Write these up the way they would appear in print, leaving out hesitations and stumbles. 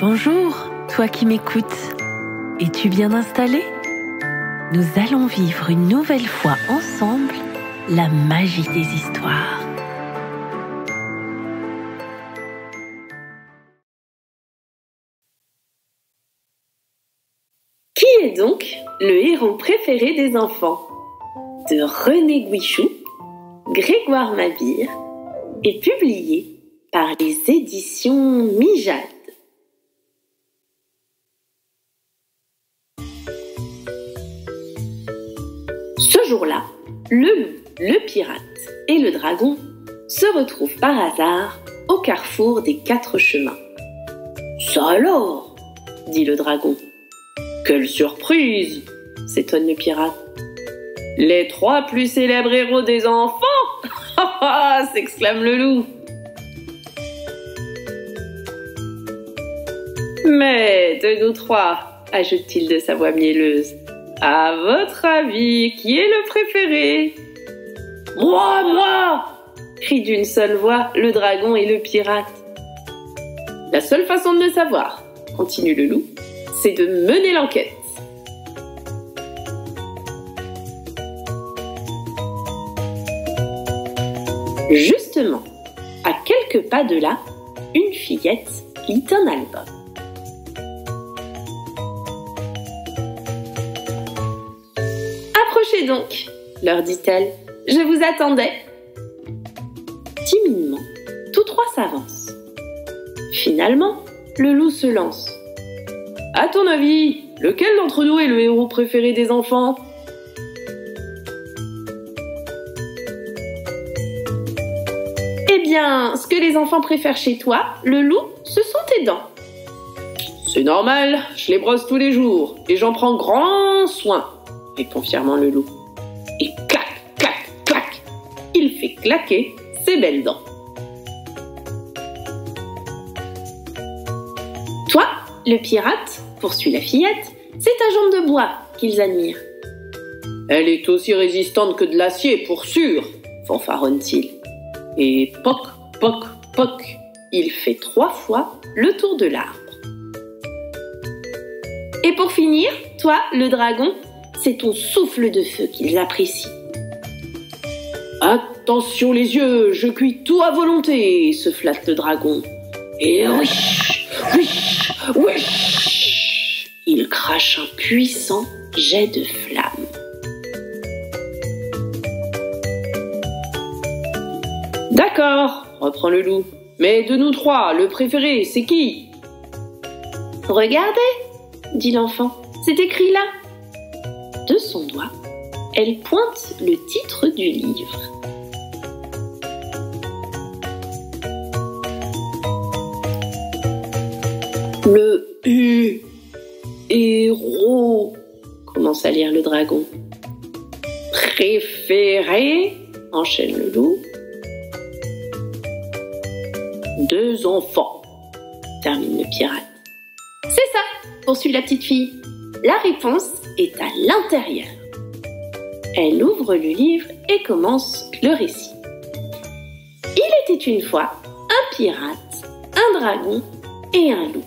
Bonjour, toi qui m'écoutes. Es-tu bien installé? Nous allons vivre une nouvelle fois ensemble la magie des histoires. Qui est donc le héros préféré des enfants? De René Guichou, Grégoire Mabire, et publié par les éditions Mijade. Ce jour-là, le loup, le pirate et le dragon se retrouvent par hasard au carrefour des 4 chemins. « Ça alors !» dit le dragon. « Quelle surprise !» s'étonne le pirate. « Les 3 plus célèbres héros des enfants !» s'exclame le loup. « Mais de nous 3, ajoute-t-il de sa voix mielleuse, à votre avis, qui est le préféré? »« Moi !» crient d'une seule voix le dragon et le pirate. « La seule façon de le savoir, continue le loup, c'est de mener l'enquête. » Justement, à quelques pas de là, une fillette lit un album. « Approchez donc, leur dit-elle, je vous attendais. » Timidement, tous 3 s'avancent. Finalement, le loup se lance. « À ton avis, lequel d'entre nous est le héros préféré des enfants ? » Eh bien, ce que les enfants préfèrent chez toi, le loup, ce sont tes dents. « C'est normal, je les brosse tous les jours et j'en prends grand soin, » répond fièrement le loup. Et clac, clac, clac, il fait claquer ses belles dents. « Toi, le pirate, poursuit la fillette, c'est ta jambe de bois qu'ils admirent. »« Elle est aussi résistante que de l'acier, pour sûr, » fanfaronne-t-il. Et poc, poc, poc, il fait 3 fois le tour de l'arbre. Et pour finir, toi, le dragon, c'est ton souffle de feu qu'ils apprécient. Attention les yeux, je cuis tout à volonté, se flatte le dragon. Et wish, wish, wish, il crache un puissant jet de flamme. D'accord, reprend le loup. Mais de nous 3, le préféré, c'est qui? Regardez, dit l'enfant, c'est écrit là. De son doigt, elle pointe le titre du livre. Le héros, commence à lire le dragon. Préféré, enchaîne le loup. 2 enfants, termine le pirate. C'est ça, poursuit la petite fille. La réponse est à l'intérieur. Elle ouvre le livre et commence le récit. Il était une fois un pirate, un dragon et un loup.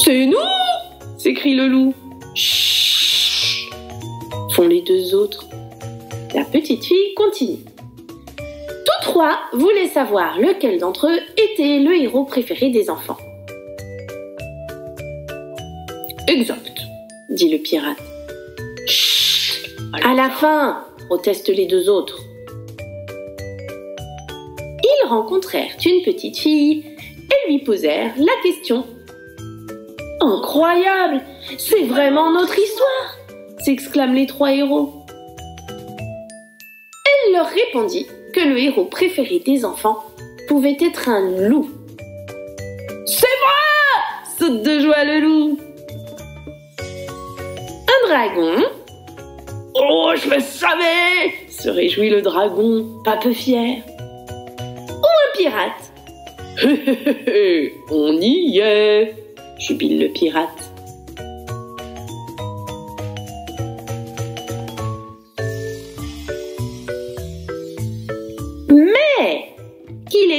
C'est nous! S'écrie le loup. Chut! Font les 2 autres. La petite fille continue. Tous 3 voulaient savoir lequel d'entre eux était le héros préféré des enfants. Exact, dit le pirate. Chut! À la fin, protestent les 2 autres. Ils rencontrèrent une petite fille et lui posèrent la question. Incroyable! C'est vraiment notre histoire! S'exclament les 3 héros. Elle leur répondit que le héros préféré des enfants pouvait être un loup. C'est moi! Saute de joie le loup. Un dragon. Oh, je le savais! Se réjouit le dragon, pas peu fier. Ou un pirate. On y est! Jubile le pirate.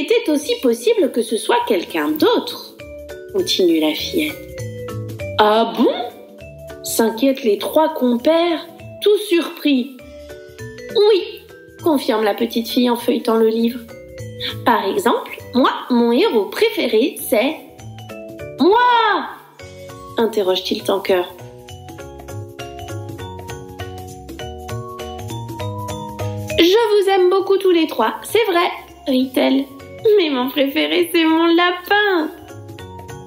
était aussi possible que ce soit quelqu'un d'autre, continue la fillette. Ah bon? S'inquiètent les 3 compères, tout surpris. Oui, confirme la petite fille en feuilletant le livre. Par exemple, moi, mon héros préféré, c'est... Moi! Interroge-t-il en chœur. Je vous aime beaucoup tous les 3, c'est vrai, rit-elle. Mais mon préféré, c'est mon lapin.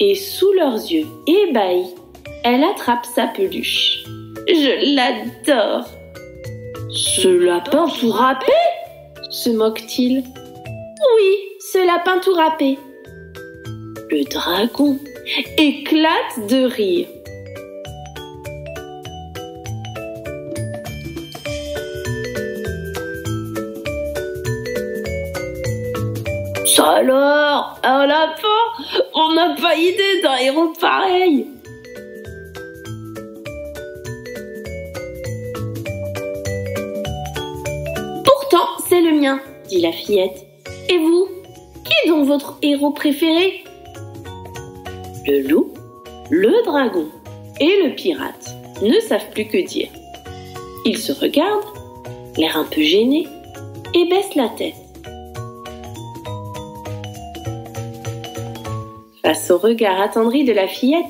Et sous leurs yeux ébahis, elle attrape sa peluche. Je l'adore. Ce lapin tout râpé? Se moque-t-il. Oui, ce lapin tout râpé. Le dragon éclate de rire. Ça alors, un lapin? On n'a pas idée d'un héros pareil. Pourtant, c'est le mien, dit la fillette. Et vous? Qui est donc votre héros préféré? Le loup, le dragon et le pirate ne savent plus que dire. Ils se regardent, l'air un peu gênés, et baissent la tête. Face au regard attendri de la fillette,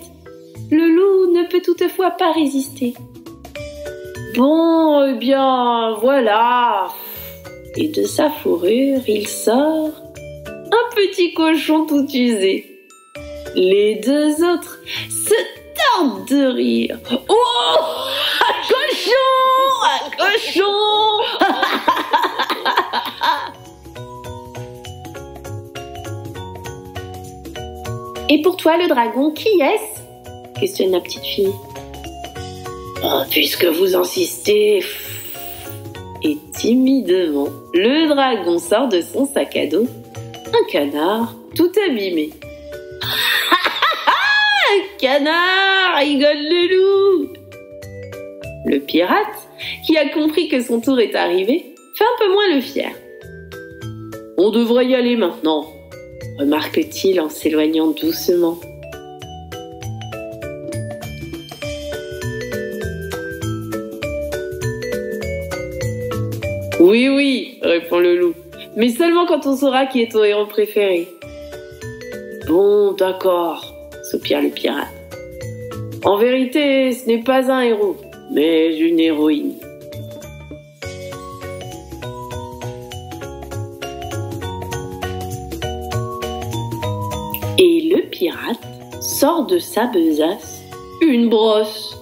le loup ne peut toutefois pas résister. Bon, eh bien, voilà. Et de sa fourrure, il sort un petit cochon tout usé. Les 2 autres se tordent de rire. Oh, un cochon! Un cochon! Et pour toi, le dragon, qui est-ce? Questionne la petite fille. Oh, puisque vous insistez. Et timidement, le dragon sort de son sac à dos un canard tout abîmé. Un canard, rigole le loup. Le pirate, qui a compris que son tour est arrivé, fait un peu moins le fier. On devrait y aller maintenant, remarque-t-il en s'éloignant doucement. Oui, oui, répond le loup, mais seulement quand on saura qui est ton héros préféré. Bon, d'accord, soupire le pirate. En vérité, ce n'est pas un héros, mais une héroïne. Et le pirate sort de sa besace une brosse.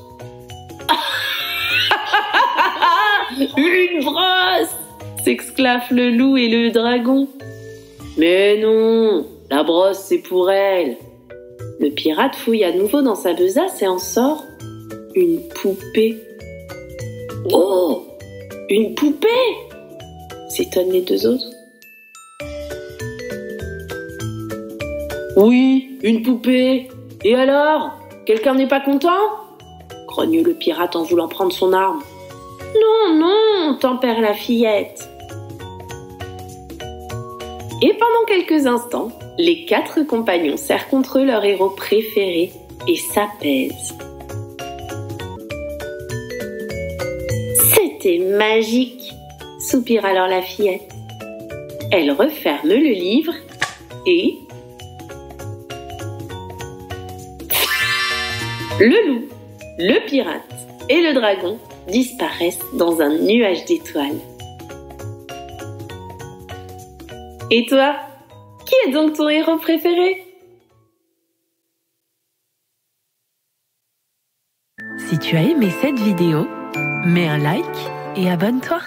Une brosse! S'exclament le loup et le dragon. Mais non, la brosse c'est pour elle. Le pirate fouille à nouveau dans sa besace et en sort une poupée. Oh! Une poupée! S'étonnent les 2 autres. Oui, une poupée. Et alors? Quelqu'un n'est pas content? Grogne le pirate en voulant prendre son arme. Non, non, tempère la fillette. Et pendant quelques instants, les 4 compagnons serrent contre eux leur héros préféré et s'apaisent. C'était magique, soupire alors la fillette. Elle referme le livre et... Le loup, le pirate et le dragon disparaissent dans un nuage d'étoiles. Et toi, qui est donc ton héros préféré? Si tu as aimé cette vidéo, mets un like et abonne-toi.